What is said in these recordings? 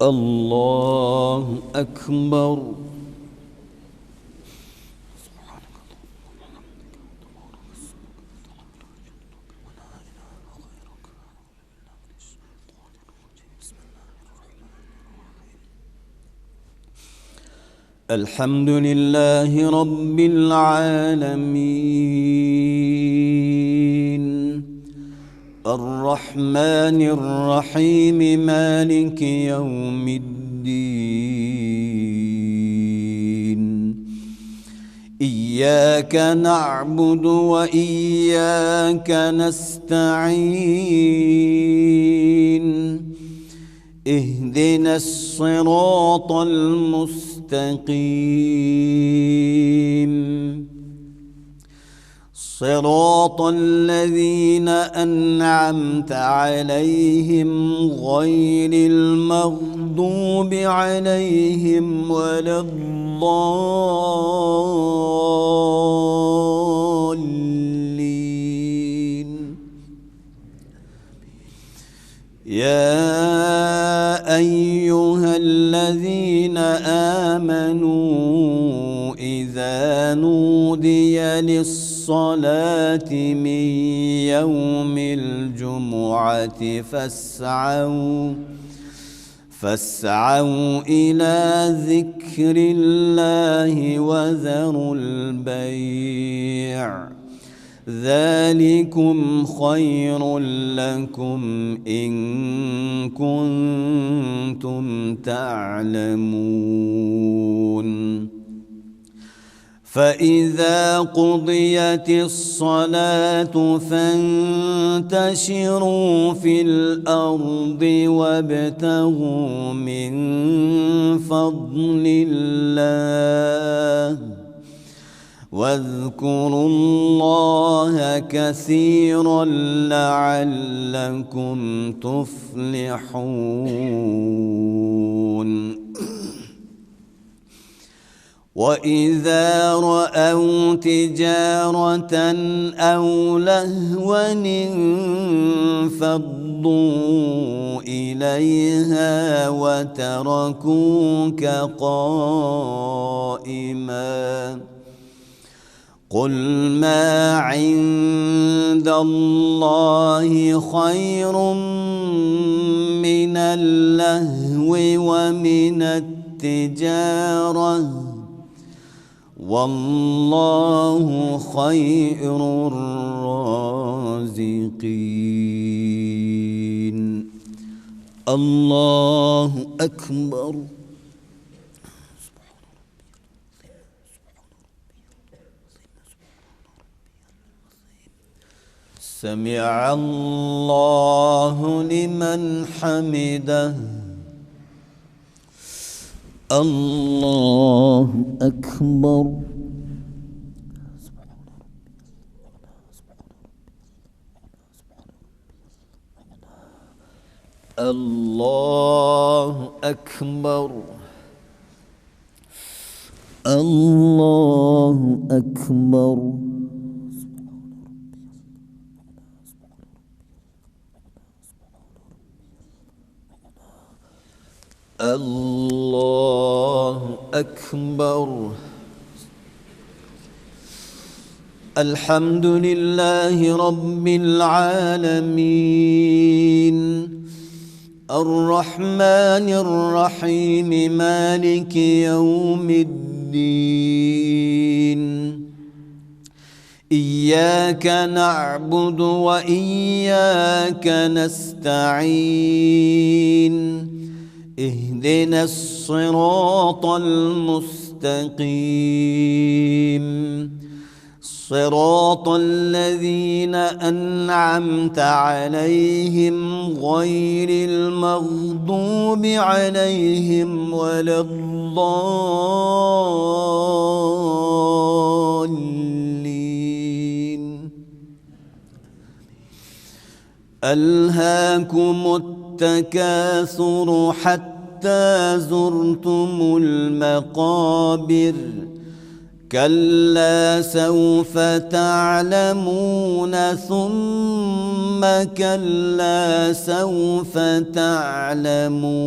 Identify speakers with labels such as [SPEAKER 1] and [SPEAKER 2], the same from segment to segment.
[SPEAKER 1] الله أكبر. الحمد لله رب العالمين الرحمن الرحيم مالك يوم الدين إياك نعبد وإياك نستعين اهدنا الصراط المستقيم صراط الذين أنعمت عليهم غير المغضوب عليهم ولا الضالين. يا أيها الذين آمنوا إذا نودي للصلاة من يوم الجمعة فاسعوا إلى ذكر الله وذروا البيع ذلكم خير لكم إن كنتم تعلمون. فإذا قضيت الصلاة فانتشروا في الأرض وابتغوا من فضل الله واذكروا الله كثيرا لعلكم تفلحون. وإذا رأوا تجارة أو لهوا انفضوا إليها وتركوك قائما قل ما عند الله خير من اللهو ومن التجارة والله خير الرازقين. الله أكبر. سمع الله لمن حمده. الله أكبر. الله أكبر. الله أكبر. الله أكبر. الحمد لله رب العالمين الرحمن الرحيم مالك يوم الدين إياك نعبد وإياك نستعين اهدنا الصراط المستقيم صراط الذين أنعمت عليهم غير المغضوب عليهم ولا الضالين. ألهاكم التكاثر حتى زرتم المقابر كلا سوف تعلمون ثم كلا سوف تعلمون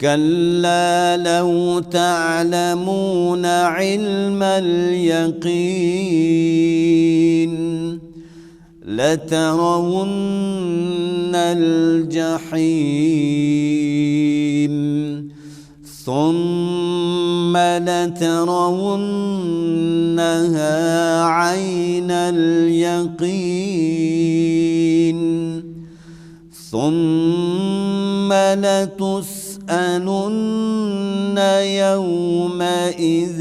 [SPEAKER 1] كلا لو تعلمون علم اليقين لترون الجحيم ثم لترونها عين اليقين ثم لتسألن يومئذ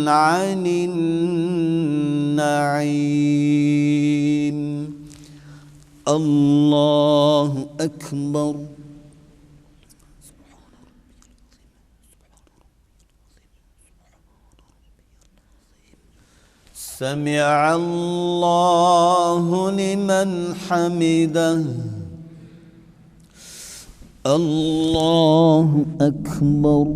[SPEAKER 1] عن النعيم. الله أكبر. سمع الله لمن حمده. الله أكبر.